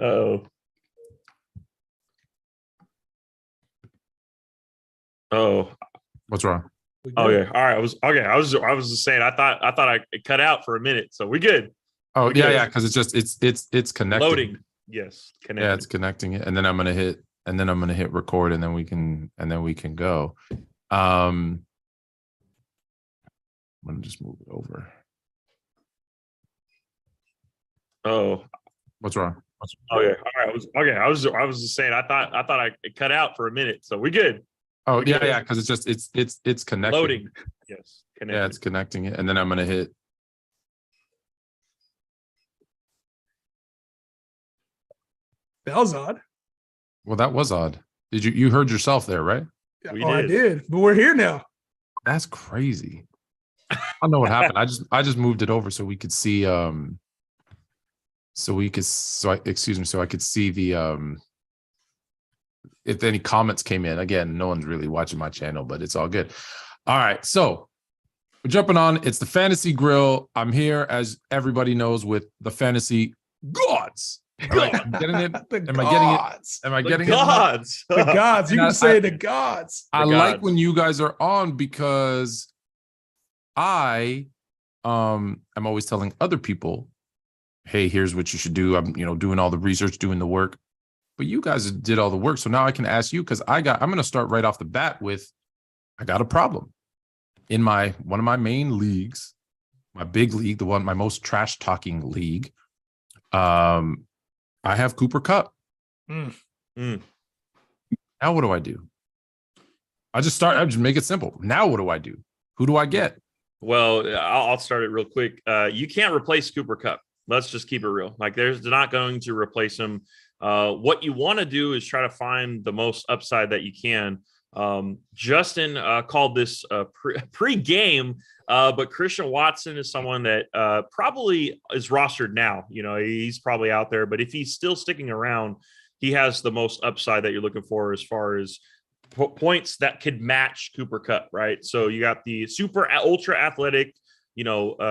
Oh, oh, What's wrong? oh yeah. All right. I was okay. I was just saying. I thought I cut out for a minute. So we good. Oh We're yeah, good. yeah, because it's connecting. Loading. Yes. Yeah, Connected. it's connecting it, and then I'm gonna hit record, and then we can go. I'm gonna just move it over. Oh. What's wrong? Oh yeah. All right. I was just saying. I thought I cut out for a minute. So we good. Oh We're yeah, good. yeah, because it's connecting. Loading. Yes. Connected. Yeah, it's connecting it, and then I'm gonna hit. That was odd. Well, that was odd. Did you heard yourself there, right? We I did. did, but we're here now. That's crazy. I don't know what happened. I just moved it over so we could see so I could see the if any comments came in. Again, no one's really watching my channel, but it's all good. All right, so we're jumping on. It's the Fantasy Grill. I'm here, as everybody knows, with the Fantasy Gods. Am I getting it? Am I getting it? Am I The getting gods. The gods. You And can say the gods. I The like gods. when you guys are on because I'm always telling other people, hey, here's what you should do. I'm doing all the research, doing the work. But you guys did all the work. So now I can ask you, because I'm gonna start right off the bat with, I got a problem. In one of my main leagues, my big league, my most trash talking league, I have Cooper Kupp. Mm. Now what do I do? I just make it simple. Now what do I do? Who do I get? Well, I'll start it real quick. You can't replace Cooper Kupp. Let's just keep it real. Like, they're not going to replace him. What you want to do is try to find the most upside that you can. Justin called this pre-game, but Christian Watson is someone that probably is rostered now. He's probably out there, but if he's still sticking around, he has the most upside that you're looking for as far as points that could match Cooper Kupp, right? So you got the super ultra athletic,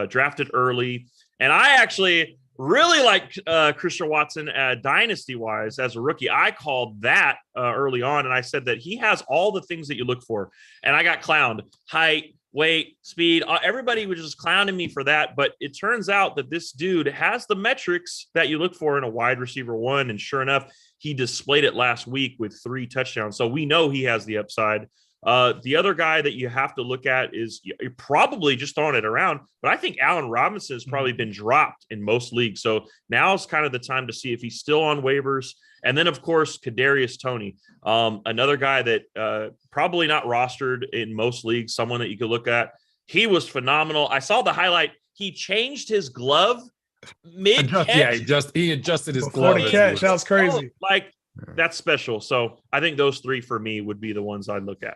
drafted early. And I actually really like Christian Watson dynasty wise as a rookie. I called that early on, and I said that he has all the things that you look for. And I got clowned: height, weight, speed. Everybody was just clowning me for that. But it turns out that this dude has the metrics that you look for in a wide receiver one. And sure enough, he displayed it last week with 3 touchdowns. So we know he has the upside. The other guy that you have to look at is, you're probably just throwing it around, but I think Allen Robinson has probably been dropped in most leagues. So now's kind of the time to see if he's still on waivers. And then, of course, Kadarius Toney, another guy that probably not rostered in most leagues, someone that you could look at. He was phenomenal. I saw the highlight. He changed his glove mid-catch. Yeah, he adjusted his Before glove. the catch. That was crazy. That's special. So I think those 3 for me would be the ones I'd look at.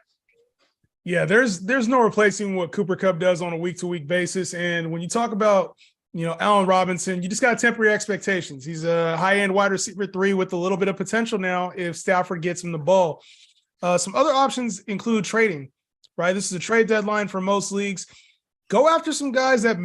Yeah, there's no replacing what Cooper Kupp does on a week-to-week basis. And when you talk about, Allen Robinson, you just got to temper your expectations. He's a high-end wide receiver 3 with a little bit of potential now if Stafford gets him the ball. Some other options include trading, right? This is a trade deadline for most leagues. Go after some guys that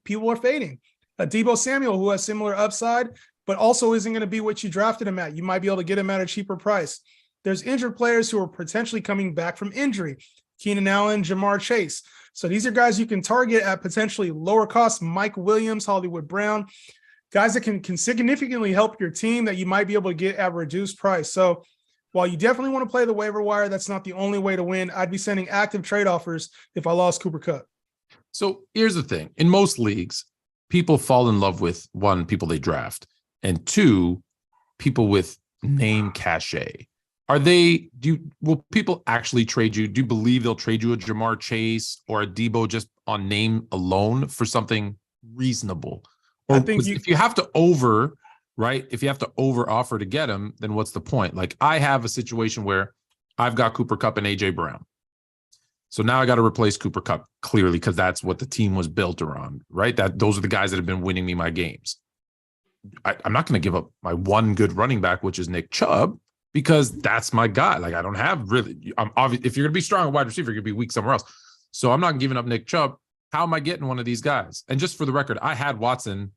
people are fading. Deebo Samuel, who has similar upside, but also isn't going to be what you drafted him at. You might be able to get him at a cheaper price. There's injured players who are potentially coming back from injury. Keenan Allen, Jamar Chase. So these are guys you can target at potentially lower cost. Mike Williams, Hollywood Brown, guys that can significantly help your team that you might be able to get at a reduced price. So while you definitely want to play the waiver wire, that's not the only way to win. I'd be sending active trade offers if I lost Cooper Kupp. So here's the thing. In most leagues, people fall in love with, 1, people they draft, and 2, people with name cachet. Will people actually trade you? Do you believe they'll trade you a Jamar Chase or a Deebo just on name alone for something reasonable? Or I think if you have to over offer to get him, then what's the point? Like, I have a situation where I've got Cooper Kupp and AJ Brown. So now I got to replace Cooper Kupp, clearly, because that's what the team was built around, right? Those are the guys that have been winning me my games. I'm not going to give up my one good running back, which is Nick Chubb, because that's my guy. Like, I don't have really, if you're going to be strong at wide receiver, you're going to be weak somewhere else. So I'm not giving up Nick Chubb. How am I getting one of these guys? And just for the record, I had Watson,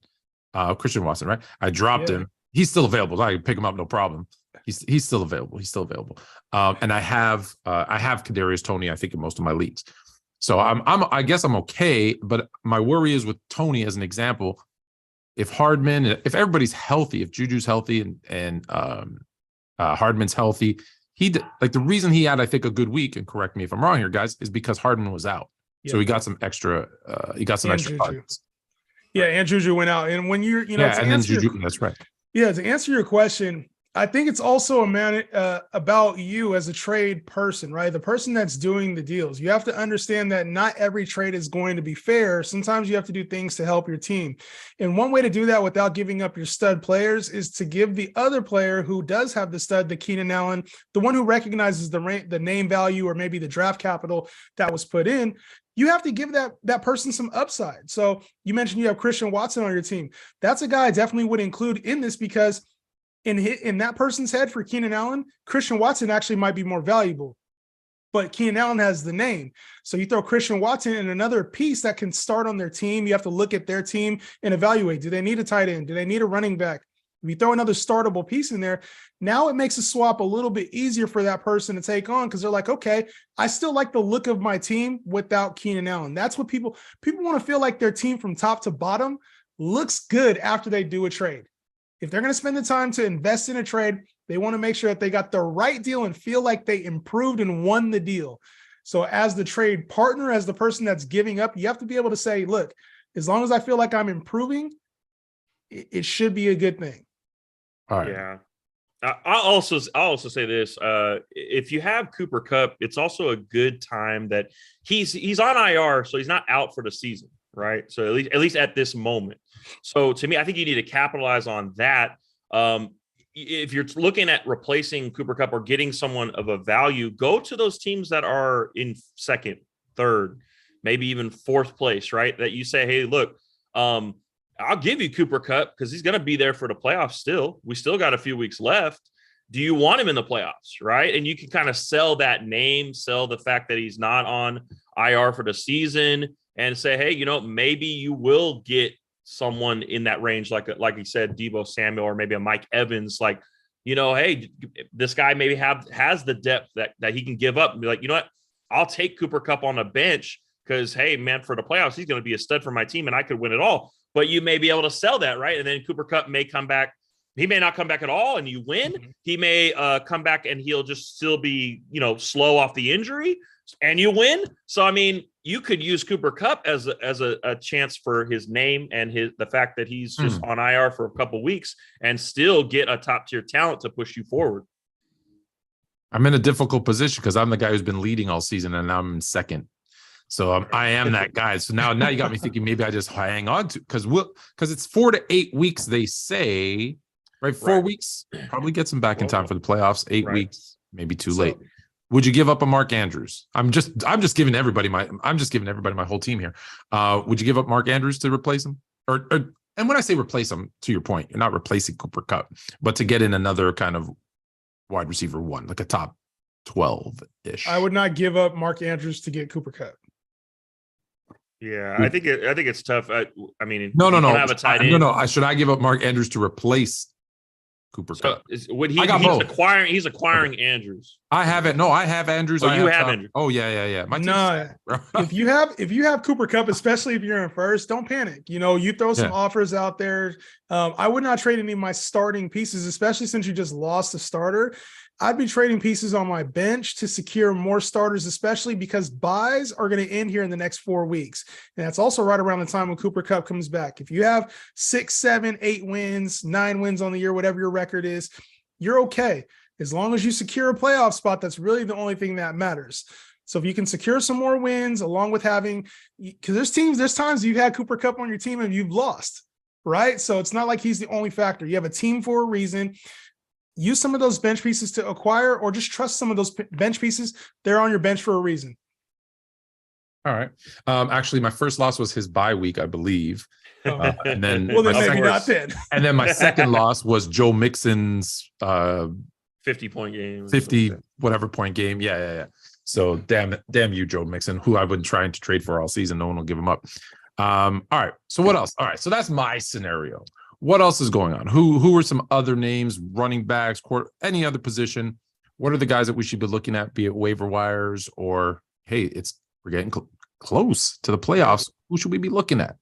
Christian Watson, right? I dropped him He's still available. I can pick him up, no problem. He's still available. He's still available. And I have Kadarius Toney, I think, in most of my leagues. So I guess I'm okay. But my worry is with Toney as an example. If everybody's healthy, if Juju's healthy and Hardman's healthy, the reason he had, I think, a good week, and correct me if I'm wrong here, guys, is because Hardman was out. Yeah. So he got some extra. Extra cards. Yeah, and Juju went out. And when you're, and then Juju. That's right. Yeah, to answer your question, I think it's also about you as a trade person, right? The person that's doing the deals. You have to understand that not every trade is going to be fair. Sometimes you have to do things to help your team. And one way to do that without giving up your stud players is to give the other player who does have the stud, the Keenan Allen, the one who recognizes the name value or maybe the draft capital that was put in. You have to give that person some upside. So you mentioned you have Christian Watson on your team. That's a guy I definitely would include in this because in that person's head for Keenan Allen, Christian Watson actually might be more valuable. But Keenan Allen has the name. So you throw Christian Watson in another piece that can start on their team. You have to look at their team and evaluate. Do they need a tight end? Do they need a running back? If you throw another startable piece in there, now it makes a swap a little bit easier for that person to take on because they're like, okay, I still like the look of my team without Keenan Allen. That's what people want to feel like their team from top to bottom looks good after they do a trade. If they're going to spend the time to invest in a trade, they want to make sure that they got the right deal and feel like they improved and won the deal. So as the trade partner, as the person that's giving up, you have to be able to say, look, as long as I feel like I'm improving, it should be a good thing. All right. Yeah. I'll also say this. If you have Cooper Kupp, it's also a good time that he's on IR, so he's not out for the season, right? So at least at this moment. So to me, I think you need to capitalize on that. If you're looking at replacing Cooper Kupp or getting someone of a value, go to those teams that are in second, third, maybe even fourth place, right? That you say, hey, look, I'll give you Cooper Kupp because he's going to be there for the playoffs still. We still got a few weeks left. Do you want him in the playoffs, right? And you can kind of sell that name, sell the fact that he's not on IR for the season and say, hey, maybe you will get someone in that range, like you said, Deebo Samuel or maybe a Mike Evans, hey, this guy maybe has the depth that he can give up and be like, you know what, I'll take Cooper Kupp on the bench because, hey, man, for the playoffs, he's going to be a stud for my team and I could win it all. But you may be able to sell that, right? And then Cooper Kupp may come back. He may not come back at all and you win. Mm-hmm. He may come back and he'll just still be, slow off the injury and you win. So, I mean, you could use Cooper Kupp as a chance for his name and the fact that he's just on IR for a couple of weeks and still get a top tier talent to push you forward. I'm in a difficult position because I'm the guy who's been leading all season and now I'm in second. So I am that guy. So now you got me thinking maybe I just hang on to because it's 4 to 8 weeks, they say, right? 4 weeks, probably gets him back in time for the playoffs. 8 weeks, maybe too late. Would you give up a Mark Andrews? I'm just giving everybody my whole team here. Would you give up Mark Andrews to replace him? Or and when I say replace him, to your point, you're not replacing Cooper Kupp, but to get in another kind of wide receiver one, like a top 12-ish. I would not give up Mark Andrews to get Cooper Kupp. Yeah, I think it's tough. I mean, no. Have a tight end. No. Should I give up Mark Andrews to replace Cooper Kupp? Would he? He's acquiring Andrews. I have it. No, I have Andrews. Oh, you have Andrews. Oh yeah. If you have Cooper Kupp, especially if you're in first, don't panic. You throw some offers out there. I would not trade any of my starting pieces, especially since you just lost a starter. I'd be trading pieces on my bench to secure more starters, especially because buys are going to end here in the next 4 weeks. And that's also right around the time when Cooper Kupp comes back. If you have 6, 7, 8 wins, 9 wins on the year, whatever your record is, you're okay. As long as you secure a playoff spot, that's really the only thing that matters. So if you can secure some more wins along with because there's times you've had Cooper Kupp on your team and you've lost, right? So it's not like he's the only factor. You have a team for a reason. Use some of those bench pieces to acquire or just trust some of those bench pieces. They're on your bench for a reason. All right. Actually, my first loss was his bye week, I believe. And then maybe not then. And then my second loss was Joe Mixon's 50-point game. 50 whatever point game. Yeah. So damn you, Joe Mixon, who I've been trying to trade for all season. No one will give him up. All right. So what else? All right. So that's my scenario. What else is going on? Who are some other names, running backs, any other position? What are the guys that we should be looking at, be it waiver wires or, hey, we're getting close to the playoffs. Who should we be looking at?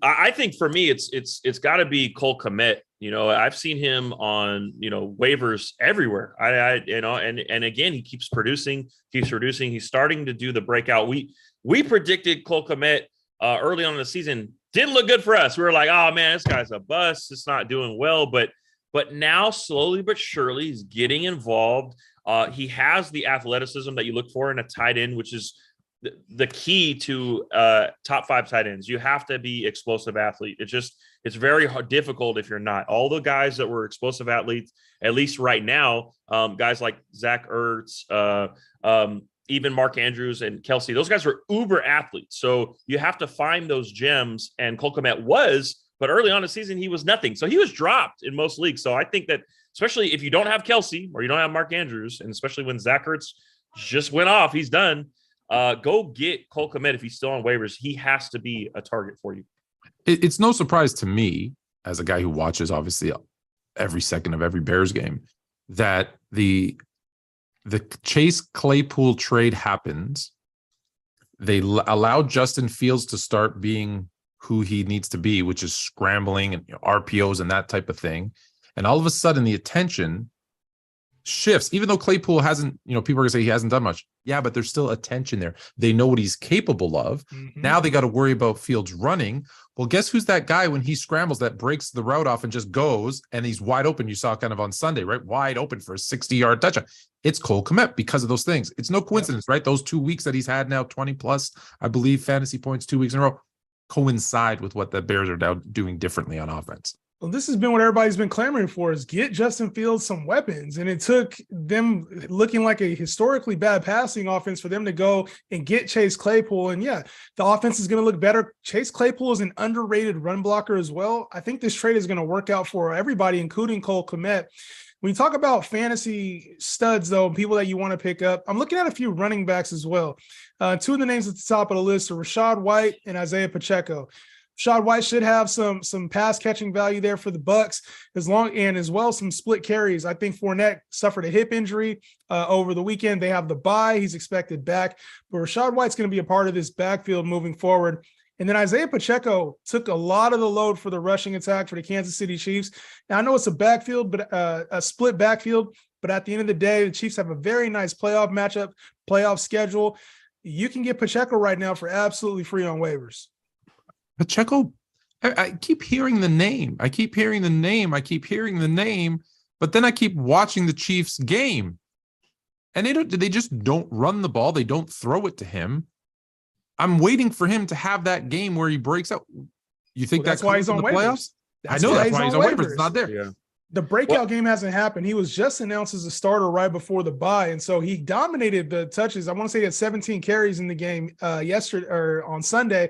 I think for me, it's got to be Cole Kmet. I've seen him on waivers everywhere. And again, he keeps producing. He's starting to do the breakout. We predicted Cole Kmet early on in the season. Didn't look good for us. We were like, oh man, this guy's a bust. It's not doing well. But now slowly but surely he's getting involved. He has the athleticism that you look for in a tight end, which is the key to top 5 tight ends. You have to be explosive athlete. It's very difficult if you're not. All the guys that were explosive athletes, at least right now, guys like Zach Ertz, even Mark Andrews and Kelsey, those guys were uber athletes. So you have to find those gems, and Cole Kmet was, but early on in the season, he was nothing. So he was dropped in most leagues. So I think that especially if you don't have Kelsey or you don't have Mark Andrews, and especially when Zach Ertz just went off, he's done. Go get Cole Kmet if he's still on waivers. He has to be a target for you. It's no surprise to me, as a guy who watches obviously every second of every Bears game, that the Chase Claypool trade happens. They allow Justin Fields to start being who he needs to be, which is scrambling and RPOs and that type of thing. And all of a sudden the attention shifts, even though Claypool hasn't, people are gonna say he hasn't done much. Yeah, but there's still attention there. They know what he's capable of. Mm-hmm. Now they got to worry about Fields running. Well, guess who's that guy when he scrambles that breaks the route off and just goes and he's wide open? You saw kind of on Sunday, right? Wide open for a 60-yard touchdown. It's Cole Kmet because of those things. It's no coincidence, right? Those 2 weeks that he's had now, 20 plus, I believe, fantasy points 2 weeks in a row, coincide with what the Bears are now doing differently on offense. Well, this has been what everybody's been clamoring for, is get Justin Fields some weapons. And it took them looking like a historically bad passing offense for them to go and get Chase Claypool. And yeah, the offense is going to look better. Chase Claypool is an underrated run blocker as well. I think this trade is going to work out for everybody, including Cole Kmet. When you talk about fantasy studs, though, people that you want to pick up, I'm looking at a few running backs as well. 2 of the names at the top of the list are Rachaad White and Isaiah Pacheco. Rachaad White should have some pass catching value there for the Bucs, as well some split carries. I think Fournette suffered a hip injury over the weekend. They have the bye; he's expected back, but Rachaad White's going to be a part of this backfield moving forward. And then Isaiah Pacheco took a lot of the load for the rushing attack for the Kansas City Chiefs. Now I know it's a backfield, but a split backfield. But at the end of the day, the Chiefs have a very nice playoff schedule. You can get Pacheco right now for absolutely free on waivers. Pacheco, I keep hearing the name. But then I keep watching the Chiefs game. And they just don't run the ball. They don't throw it to him. I'm waiting for him to have that game where he breaks out. You think that's why he's on the playoffs? I know that's why he's on waivers. It's not there. Yeah. The breakout game hasn't happened. He was just announced as a starter right before the bye, and so he dominated the touches. I want to say he had 17 carries in the game yesterday or on Sunday.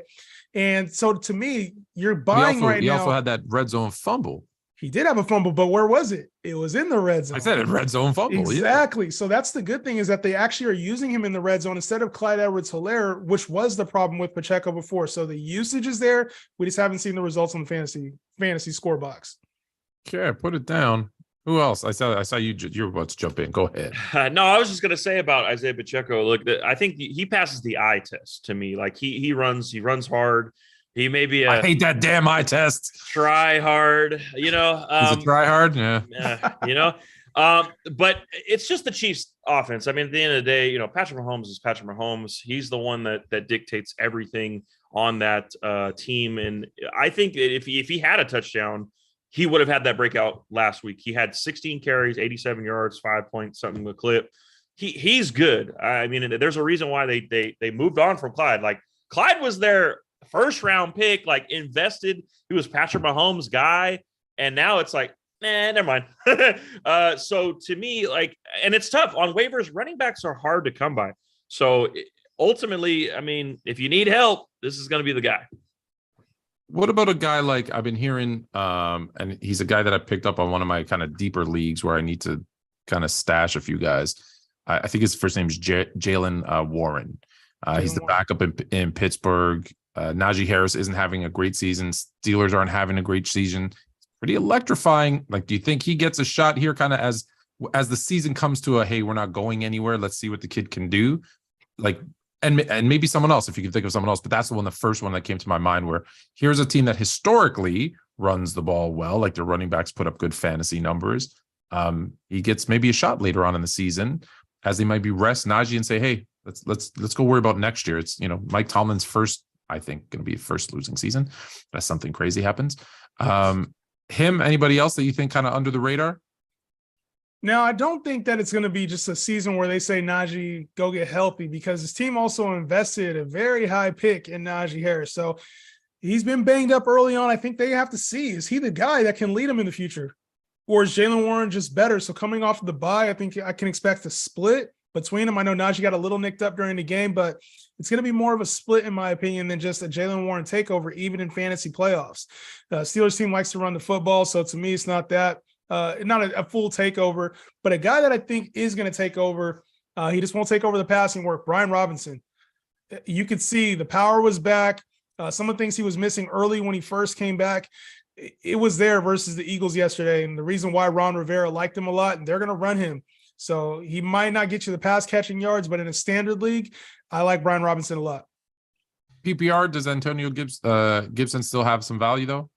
And so to me, you're buying right now. He also had that red zone fumble. He did have a fumble, but where was it? It was in the red zone. I said it, red zone fumble. Exactly. Yeah. So that's the good thing, is that they actually are using him in the red zone instead of Clyde Edwards-Helaire, which was the problem with Pacheco before. So the usage is there. We just haven't seen the results on the fantasy score box. Okay, put it down. Who else? I saw you're about to jump in. Go ahead. No, I was just going to say about Isaiah Pacheco. Look, I think he passes the eye test to me. Like he runs hard. He may be I hate that damn eye test. Try hard, Is it try hard? Yeah. But it's just the Chiefs offense. I mean, at the end of the day, Patrick Mahomes is Patrick Mahomes. He's the one that dictates everything on that team. And I think if he had a touchdown, he would have had that breakout last week. He had 16 carries, 87 yards, 5 points, something a clip. He's good. I mean, there's a reason why they moved on from Clyde. Like Clyde was their first round pick, like invested. He was Patrick Mahomes' guy. And now it's like, never mind. So to me, and it's tough on waivers. Running backs are hard to come by. So ultimately, I mean, if you need help, this is going to be the guy. What about a guy like I've been hearing, and he's a guy that I picked up on one of my kind of deeper leagues where I need to kind of stash a few guys. I think his first name is Jalen Warren. He's the backup in Pittsburgh. Najee Harris isn't having a great season. Steelers aren't having a great season. Pretty electrifying. Like, do you think he gets a shot here kind of as the season comes to a, hey, we're not going anywhere, let's see what the kid can do? Like, and maybe someone else, if you can think of someone else, but that's the first one that came to my mind, where here's a team that historically runs the ball well, like their running backs put up good fantasy numbers. He gets maybe a shot later on in the season as they might be rest Najee and say, hey, let's go worry about next year. It's, Mike Tomlin's first, I think, going to be first losing season unless something crazy happens. Anybody else that you think kind of under the radar? Now, I don't think that it's going to be just a season where they say, Najee, go get healthy, because his team also invested a very high pick in Najee Harris. So he's been banged up early on. I think they have to see, is he the guy that can lead him in the future? Or is Jaylen Warren just better? So coming off of the bye, I think I can expect a split between them. I know Najee got a little nicked up during the game, but it's going to be more of a split, in my opinion, than just a Jaylen Warren takeover, even in fantasy playoffs. Steelers team likes to run the football, so to me, it's not that. Not a full takeover, but a guy that I think is going to take over. He just won't take over the passing work. Brian Robinson. You could see the power was back. Some of the things he was missing early when he first came back, it was there versus the Eagles yesterday. And the reason why Ron Rivera liked him a lot, and they're going to run him. So he might not get you the pass catching yards, but in a standard league, I like Brian Robinson a lot. PPR, does Antonio Gibson still have some value though?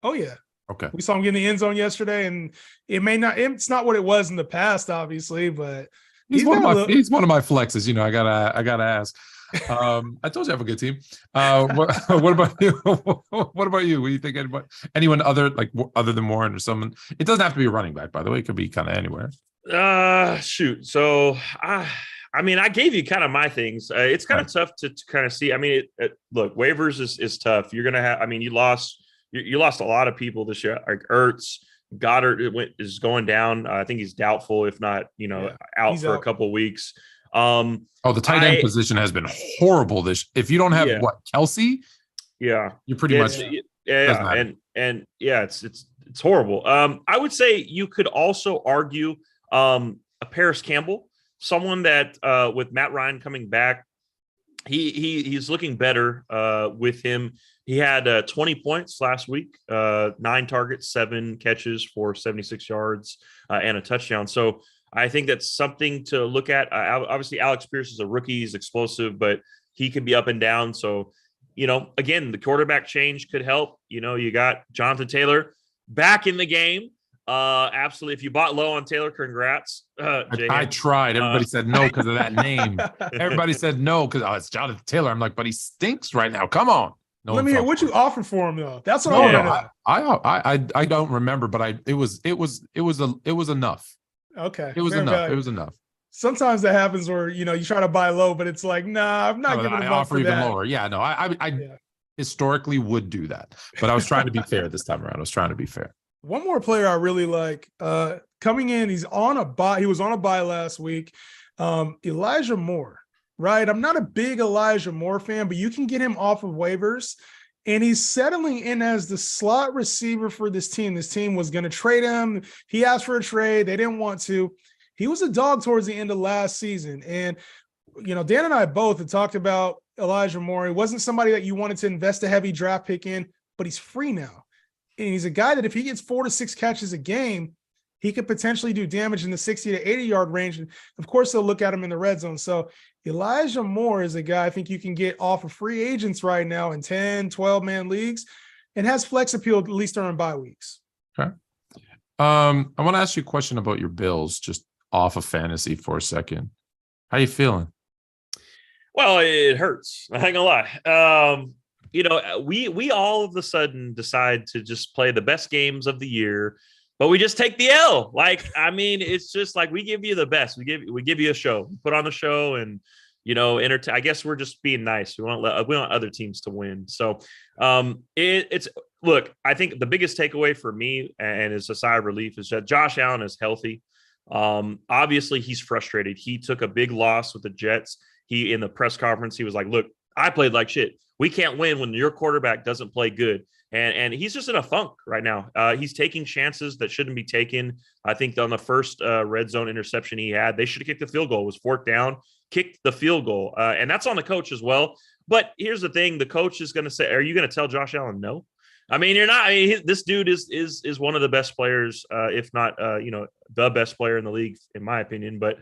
Oh yeah. Okay. We saw him get in the end zone yesterday, and it's not what it was in the past, obviously, but he's one of my flexes. I gotta ask. I told you I have a good team. What about you? What about you? What do you think? Anyone other than Warren or someone? It doesn't have to be a running back, by the way. It could be kind of anywhere. Shoot. So I mean, I gave you kind of my things. It's kind of tough to kind of see. I mean, look, waivers is tough. You're gonna have. I mean, you lost a lot of people this year. Like Ertz, Goddard is going down. I think he's doubtful, if not, out for a couple of weeks. The tight end position has been horrible. If you don't have Kelsey, you're pretty much it's horrible. I would say you could also argue a Paris Campbell, someone that with Matt Ryan coming back, he's looking better with him. He had 20 points last week, 9 targets, 7 catches for 76 yards and a touchdown. So I think that's something to look at. Obviously, Alex Pierce is a rookie. He's explosive, but he can be up and down. So, again, the quarterback change could help. You got Jonathan Taylor back in the game. Absolutely. If you bought low on Taylor, congrats. I tried. Everybody said no because of that name. Everybody said no because it's Jonathan Taylor. I'm like, but he stinks right now. Come on. No, let me hear what you offer for him though. That's what I want to know. I don't remember, but it was enough. Okay. It was enough. Value. It was enough. Sometimes that happens where, you try to buy low, but it's like, nah, I'm not giving him up for even that. Lower. Yeah, no, I historically would do that, but I was trying to be fair this time around. I was trying to be fair. One more player I really like coming in. He's on a bye. He was on a bye last week. Elijah Moore, right? I'm not a big Elijah Moore fan, but you can get him off of waivers. And he's settling in as the slot receiver for this team. This team was going to trade him. He asked for a trade. They didn't want to. He was a dog towards the end of last season. And, Dan and I both had talked about Elijah Moore. He wasn't somebody that you wanted to invest a heavy draft pick in, but he's free now. And he's a guy that if he gets 4 to 6 catches a game, he could potentially do damage in the 60 to 80-yard range. And, of course, they'll look at him in the red zone. So Elijah Moore is a guy I think you can get off of free agents right now in 10, 12-man leagues and has flex appeal at least during bye weeks. Okay. I want to ask you a question about your Bills, just off of fantasy for a second. How you feeling? Well, it hurts. I ain't gonna lie. We all of a sudden decide to just play the best games of the year, but we just take the L. It's just like we give you the best. We give you a show. We put on the show, and entertain. I guess we're just being nice. We want other teams to win. So it's look. I think the biggest takeaway for me, and it's a sigh of relief, is that Josh Allen is healthy. Obviously, he's frustrated. He took a big loss with the Jets. In the press conference, he was like, "Look, I played like shit. We can't win when your quarterback doesn't play good." And he's just in a funk right now. He's taking chances that shouldn't be taken. I think on the first red zone interception he had, they should have kicked the field goal. It was 4th down, kicked the field goal. And that's on the coach as well. But here's the thing: the coach is going to say, "Are you going to tell Josh Allen no?" I mean, you're not. I mean, this dude is one of the best players, if not, the best player in the league, in my opinion. But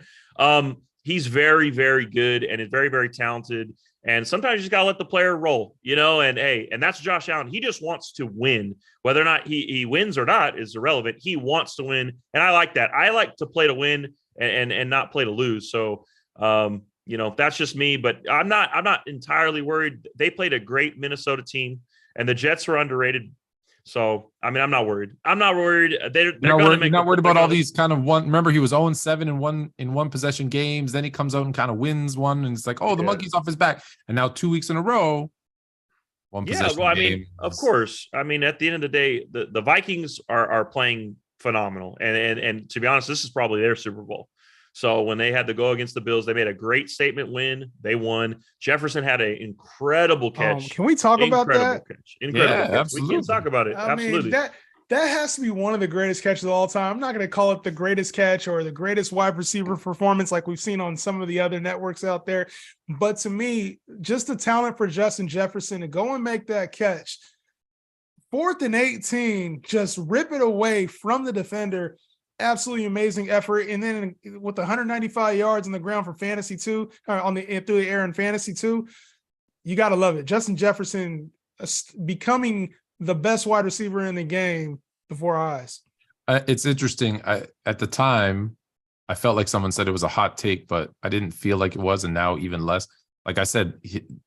he's very, very good and is very, very talented. And sometimes you just gotta let the player roll, And hey, and that's Josh Allen. He just wants to win. Whether or not he wins or not is irrelevant. He wants to win, and I like that. I like to play to win and not play to lose. So that's just me. But I'm not entirely worried. They played a great Minnesota team. And the Jets are underrated. So, I mean, I'm not worried. They're going to make. You're not worried about all these kind of one. Remember, he was 0-7 in one possession games. Then he comes out and kind of wins one, and it's like, oh, the monkey's off his back. And now 2 weeks in a row, one possession. Yeah, well, I mean, of course. I mean, at the end of the day, the Vikings are playing phenomenal, and to be honest, this is probably their Super Bowl. So when they had to go against the Bills, they made a great statement win. They won. Jefferson had an incredible catch. Can we talk about that? Incredible catch. Absolutely. We can talk about it. Absolutely. Mean, that has to be one of the greatest catches of all time. I'm not going to call it the greatest catch or the greatest wide receiver performance like we've seen on some of the other networks out there. But to me, just the talent for Justin Jefferson to go and make that catch. 4th and 18, just rip it away from the defender. Absolutely amazing effort. And then with 195 yards on the ground for fantasy too, through the air in fantasy too, you got to love it. Justin Jefferson becoming the best wide receiver in the game before our eyes. It's interesting. At the time, I felt like someone said it was a hot take, but I didn't feel like it was. And now even less. Like I said,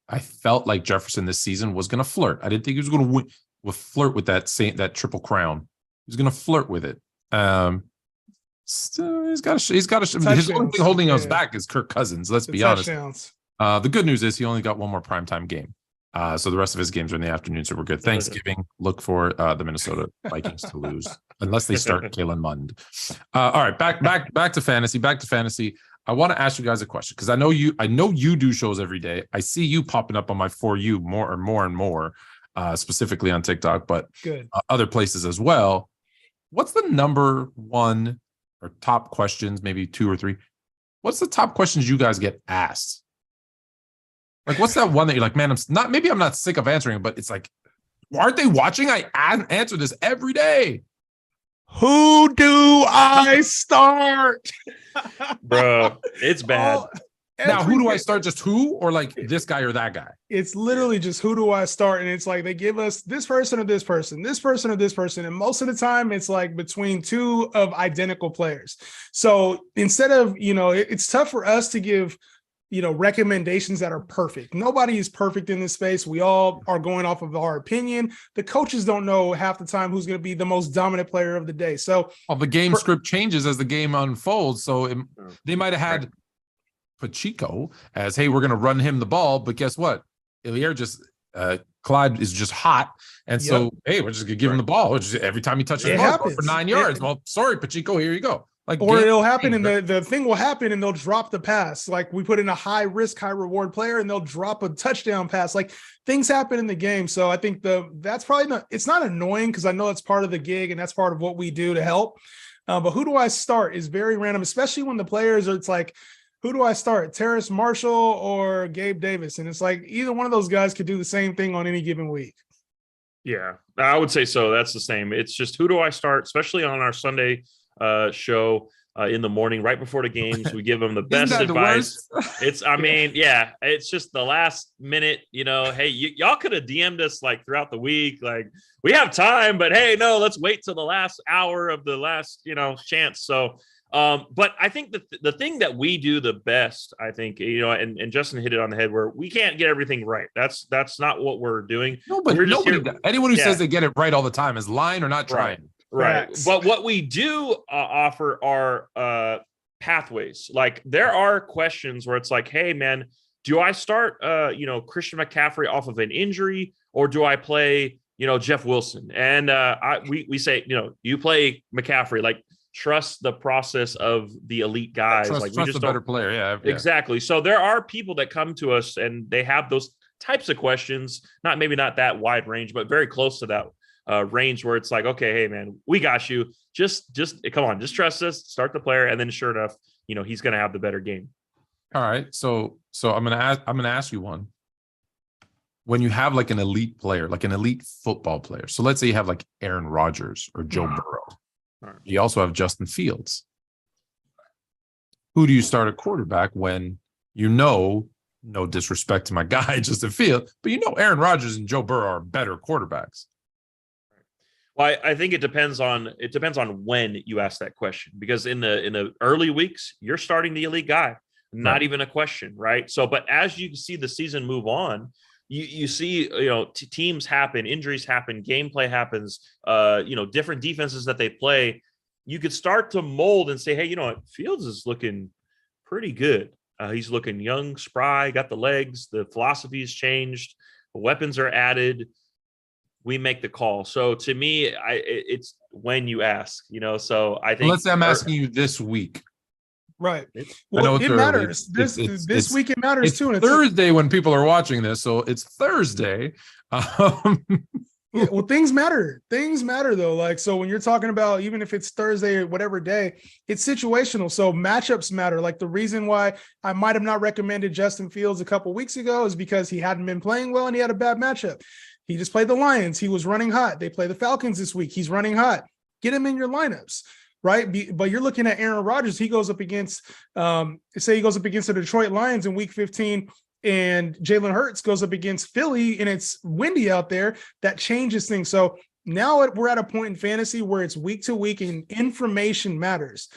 I felt like Jefferson this season was going to flirt. I didn't think he was going to flirt with that triple crown. He was going to flirt with it. So he's got his only thing holding us back is Kirk Cousins. Let's be honest. The good news is he only got one more primetime game. So the rest of his games are in the afternoon. So we're good. Thanksgiving, look for the Minnesota Vikings to lose unless they start Kalen Mond. All right, back to fantasy. I want to ask you guys a question because I know you do shows every day. I see you popping up on my For You more and more, specifically on TikTok, but other places as well. What's the number one or top questions, maybe 2 or 3? What's the top questions you guys get asked? Like, what's that one that you're like, man, I'm not sick of answering, but it's like, aren't they watching? I answer this every day. Who do I start? Bro, it's bad. Now, who do I start? Just who, or like this guy or that guy? It's literally just who do I start? And it's like they give us this person or this person, this person or this person. And most of the time it's like between 2 of identical players. So instead of, it's tough for us to give, recommendations that are perfect. Nobody is perfect in this space. We all are going off of our opinion. The coaches don't know half the time who's going to be the most dominant player of the day. So the game script changes as the game unfolds. So they might have had Pacheco as, hey, we're going to run him the ball, but guess what? Clyde is just hot, and so hey, we're just going to give him the ball. Every time he touches the ball for 9 yards. Well, sorry, Pacheco, here you go. It'll happen, and the thing will happen, and they'll drop the pass. Like we put in a high risk, high reward player, and they'll drop a touchdown pass. Like things happen in the game. So I think that's probably not. It's not annoying because I know it's part of the gig and that's part of what we do to help. But who do I start is very random, especially when the players are. It's like, who do I start? Terrace Marshall or Gabe Davis? And it's like either one of those guys could do the same thing on any given week. Yeah, I would say so. That's the same. It's just who do I start, especially on our Sunday show in the morning, right before the games. We give them the best advice. It's just the last minute, hey, y'all could have DM'd us like throughout the week. Like we have time, but hey, no, let's wait till the last hour of the last, chance. So but I think the thing that we do the best, I think, and Justin hit it on the head where we can't get everything right. That's not what we're doing. Anyone who says they get it right all the time is lying or not trying. Right. But what we do offer are pathways. Like there are questions where it's like, hey man, do I start Christian McCaffrey off of an injury, or do I play, Jeff Wilson? And we say, you play McCaffrey, like trust the process of the elite guys. Trust the better player. Yeah, exactly. So there are people that come to us and they have those types of questions, maybe not that wide range, but very close to that range where it's like, okay, hey man, we got you. Just come on, just trust us, start the player. And then sure enough, he's going to have the better game. All right. So I'm going to ask you one. when you have like an elite player, like an elite football player. So let's say you have like Aaron Rodgers or Joe Burrow. You also have Justin Fields. Who do you start at quarterback when you know, no disrespect to my guy, Justin Fields, but you know Aaron Rodgers and Joe Burrow are better quarterbacks? Well, I think it depends on when you ask that question, because in the early weeks, you're starting the elite guy, not even a question, right? So, but as you see the season move on, you see, teams happen, injuries happen, gameplay happens, different defenses that they play. You could start to mold and say, hey, you know what, Fields is looking pretty good. He's looking young, spry, got the legs, the philosophy's changed, the weapons are added. We make the call. So to me, it's when you ask, so I think. Let's say I'm asking you this week. Right. Well, it matters. This week it matters it's too. And Thursday when people are watching this, so it's Thursday. Yeah, well, things matter. Things matter though. Like, so when you're talking about, even if it's Thursday or whatever day, it's situational. So matchups matter. Like the reason why I might have not recommended Justin Fields a couple weeks ago is because he hadn't been playing well and he had a bad matchup. He just played the Lions. He was running hot. They play the Falcons this week. He's running hot. Get him in your lineups, right? But you're looking at Aaron Rodgers. He goes up against, say he goes up against the Detroit Lions in week 15, and Jalen Hurts goes up against Philly and it's windy out there. That changes things. So now we're at a point in fantasy where it's week to week and information matters.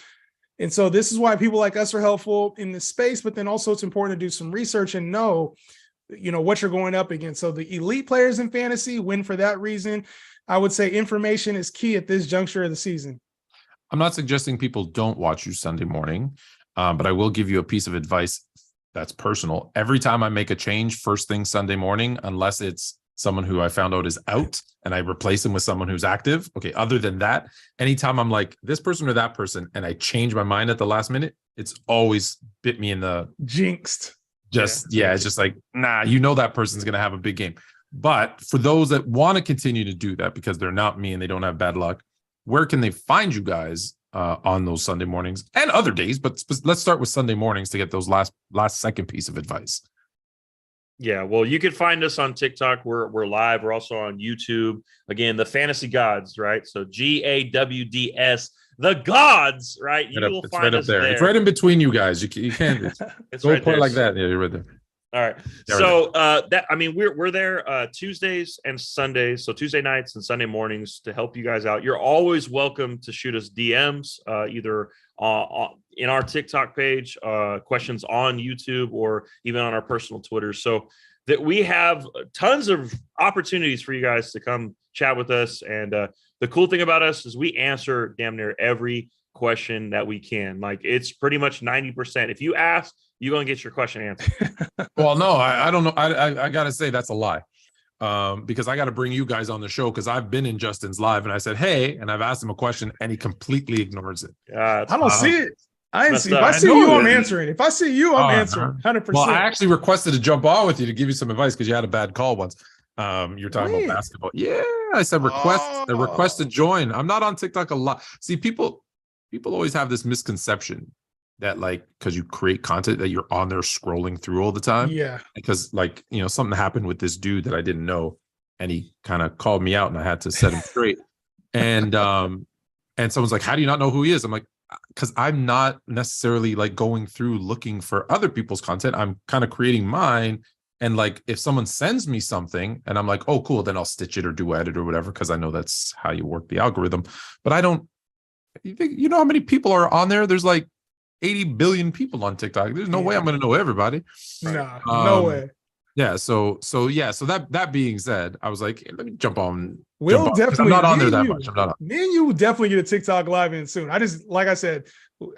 And so this is why people like us are helpful in this space, but then also it's important to do some research and know, what you're going up against. So the elite players in fantasy win for that reason. I would say information is key at this juncture of the season. I'm not suggesting people don't watch you Sunday morning, but I will give you a piece of advice that's personal. Every time I make a change first thing Sunday morning, unless it's someone who I found out is out and I replace them with someone who's active. Okay. Other than that, anytime I'm like this person or that person, and I change my mind at the last minute, it's always bit me in the jinxed. It's just like, nah, that person's going to have a big game. But for those that want to continue to do that because they're not me and they don't have bad luck, where can they find you guys on those Sunday mornings and other days? But let's start with Sunday mornings to get those last second piece of advice. Yeah, well, you can find us on TikTok. We're live. We're also on YouTube. Again, the Fantasy Gods, right? So GAWDS, the Gods, right? You will find us there. It's right in between you guys. You can't. It's go right point there. like that. Yeah, you're right there. All right. Yeah, So we're there Tuesdays and Sundays. So Tuesday nights and Sunday mornings to help you guys out. You're always welcome to shoot us DMs, either in our TikTok page, questions on YouTube, or even on our personal Twitter. So that we have tons of opportunities for you guys to come chat with us. And the cool thing about us is we answer damn near every question that we can. Like it's pretty much 90%. If you ask, you're going to get your question answered. Well, no, I don't know. I got to say that's a lie. Because I got to bring you guys on the show because I've been in Justin's live and I said, hey, and I've asked him a question and he completely ignores it. I don't see it. I didn't see. If I see you, I'm answering. If I see you, I'm answering 100%. Well, I actually requested to jump on with you to give you some advice because you had a bad call once. You're talking about basketball. Yeah, I said request to join. I'm not on TikTok a lot. See, people always have this misconception that like because you create content that you're on there scrolling through all the time. Yeah. Because like something happened with this dude that I didn't know, and he kind of called me out, and I had to set him straight. And someone's like, "How do you not know who he is?" I'm like, because I'm not necessarily like going through looking for other people's content. I'm kind of creating mine. And like if someone sends me something and I'm like, oh, cool, then I'll stitch it or do edit or whatever, because I know that's how you work the algorithm. But I don't. You know how many people are on there? There's like 80 billion people on TikTok. There's no way I'm going to know everybody. Nah, no way. Yeah. So that being said, I was like, let me jump on. We'll definitely. I'm not on there that much. I'm not. Me and you will definitely get a TikTok live in soon. Like I said,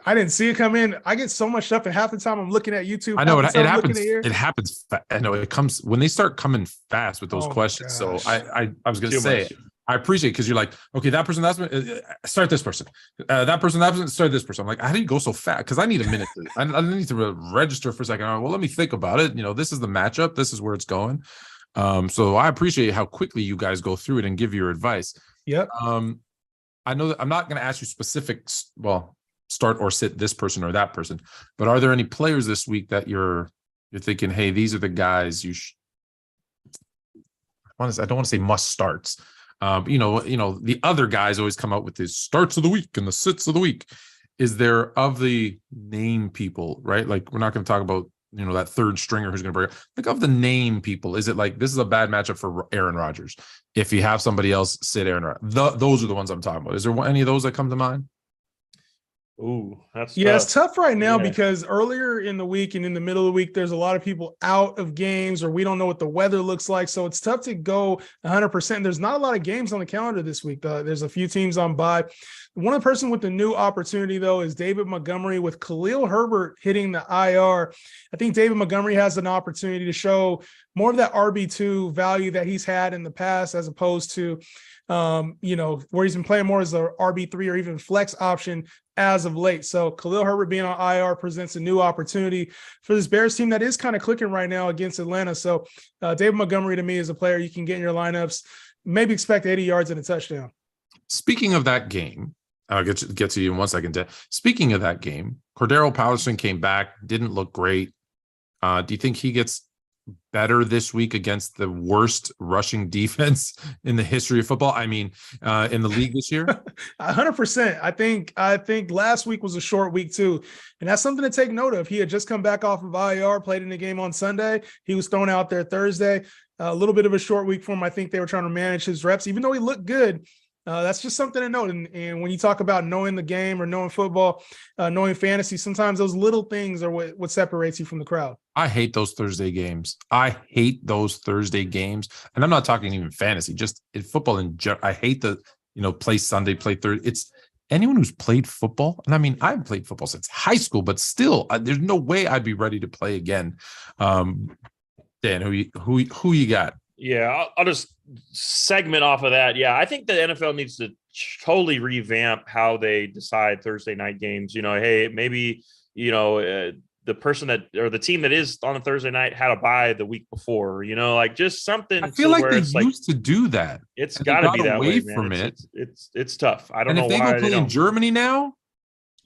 I didn't see it come in. I get so much stuff, and half the time I'm looking at YouTube. I know it happens. It happens. I know it comes when they start coming fast with those questions. Gosh. So I was going to say. I appreciate it because you're like, okay, that person, start this person. That person, start this person. I'm like, how do you go so fast? Because I need a minute. I need to register for a second. Well, let me think about it. This is the matchup. This is where it's going. So I appreciate how quickly you guys go through it and give your advice. Yep. I know that I'm not going to ask you specifics. Well, start or sit this person or that person. But are there any players this week that you're thinking, hey, these are the guys you I don't want to say must starts. The other guys always come out with these starts of the week and the sits of the week. Is there of the name people, right? Like we're not going to talk about, that third stringer who's going to bring, like of the name people. Is it like, this is a bad matchup for Aaron Rodgers? If you have somebody else sit Aaron Rodgers, those are the ones I'm talking about. Is there any of those that come to mind? Ooh, that's yeah, tough. it's tough right now because earlier in the week and in the middle of the week, there's a lot of people out of games or we don't know what the weather looks like. So it's tough to go 100%. There's not a lot of games on the calendar this week. There's a few teams on bye. One of the person with the new opportunity, though, is David Montgomery with Khalil Herbert hitting the IR. I think David Montgomery has an opportunity to show more of that RB2 value that he's had in the past as opposed to where he's been playing more as a RB3 or even flex option as of late. So Khalil Herbert being on IR presents a new opportunity for this Bears team that is kind of clicking right now against Atlanta. So David Montgomery to me is a player you can get in your lineups, maybe expect 80 yards and a touchdown. Speaking of that game, I'll get to you in 1 second. Speaking of that game, Cordero Patterson came back, didn't look great. Do you think he gets better this week against the worst rushing defense in the history of football? I mean, in the league this year? 100%. I think last week was a short week too. And that's something to take note of. He had just come back off of IR, played in the game on Sunday. He was thrown out there Thursday. A little bit of a short week for him. I think they were trying to manage his reps, even though he looked good. That's just something to note. And when you talk about knowing the game or knowing football, knowing fantasy, sometimes those little things are what separates you from the crowd. I hate those Thursday games. And I'm not talking even fantasy, just in football in general. I hate the, play Sunday, play Thursday. It's anyone who's played football. And I mean, I've played football since high school, but still, there's no way I'd be ready to play again. Dan, who you got? Yeah, I'll just segment off of that. Yeah, I think the NFL needs to totally revamp how they decide Thursday night games. Hey, maybe, the person that or the team that is on a Thursday night had a bye the week before, like just something. I feel like they used to do that. It's got to be that way, man. From it's tough. I don't know why. And if they go play in Germany now,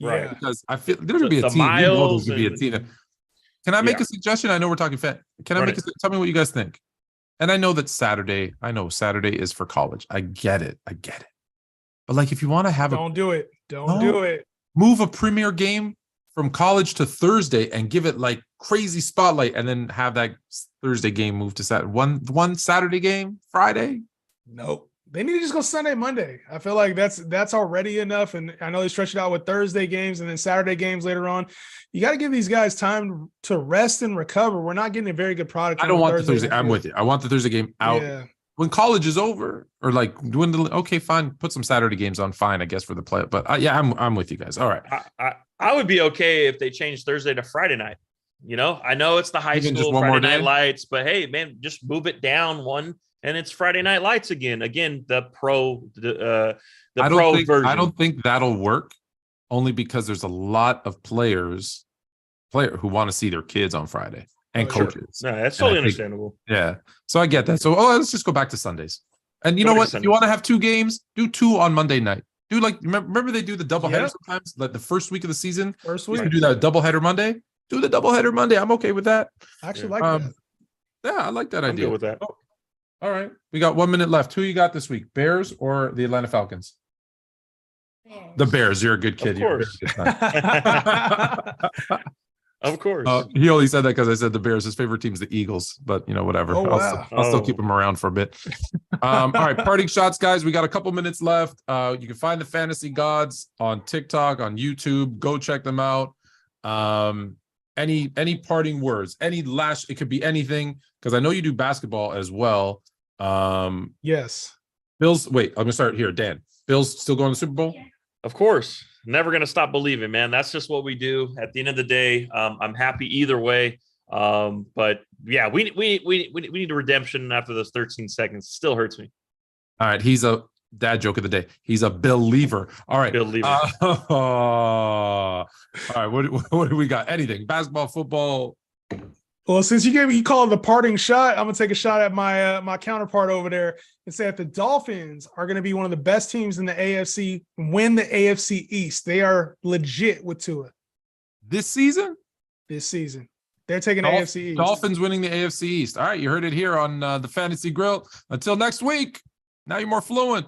right? Because I feel there's gonna be a team. There's gonna be a team. Can I make a suggestion? I know we're talking Can I make tell me what you guys think? And I know that Saturday is for college. I get it. But like, if you want to have Don't do it. Move a premier game from college to Thursday and give it like crazy spotlight, and then have that Thursday game move to Saturday. One Saturday game Friday. Nope. They need to just go Sunday, Monday. I feel like that's already enough. And I know they stretch it out with Thursday games and then Saturday games later on. You got to give these guys time to rest and recover. We're not getting a very good product. I don't want the Thursday. I'm with you. I want the Thursday game out. Yeah. When college is over, or like okay, fine, put some Saturday games on, fine, I guess, for the play. But I'm with you guys. All right. I would be okay if they changed Thursday to Friday night. I know it's the high school Friday Night Lights, but hey, man, just move it down one, and it's Friday Night Lights again. Again, the pro version. I don't think that'll work, only because there's a lot of players who want to see their kids on Friday. And coaches. Sure. No, that's totally understandable. Yeah. So I get that. So let's just go back to Sundays. And you know what? If you want to have two games, do two on Monday night. Do like remember they do the doubleheader sometimes, like the first week of the season. First week. You do that doubleheader Monday. Do the doubleheader Monday. I'm okay with that. I actually like that. Yeah, I like that idea. Good with that. Oh, all right. We got 1 minute left. Who you got this week? Bears or the Atlanta Falcons? Bears. The Bears. You're a good kid. Of course. Of course. He only said that because I said the Bears. His favorite team is the Eagles, but whatever. Oh, wow. I'll still keep him around for a bit. All right, parting shots, guys. We got a couple minutes left. You can find the Fantasy Gods on TikTok, on YouTube. Go check them out. Any parting words? Any last? It could be anything, because I know you do basketball as well. Yes. Bills. Wait, I'm gonna start here. Dan. Bills still going to the Super Bowl? Of course. Never going to stop believing, man. That's just what we do. At the end of the day, I'm happy either way. But yeah, we need a redemption after those 13 seconds. Still hurts me. All right. He's a dad joke of the day. He's a believer. All right. Believer. All right. What do we got? Anything? Basketball, football. Well, since you call it the parting shot, I'm gonna take a shot at my counterpart over there and say that the Dolphins are gonna be one of the best teams in the AFC, win the AFC East. They are legit with Tua This season? this season. They're taking the AFC East. Dolphins winning the AFC East. All right, you heard it here on the Fantasy Grill. Until next week, now you're more fluent.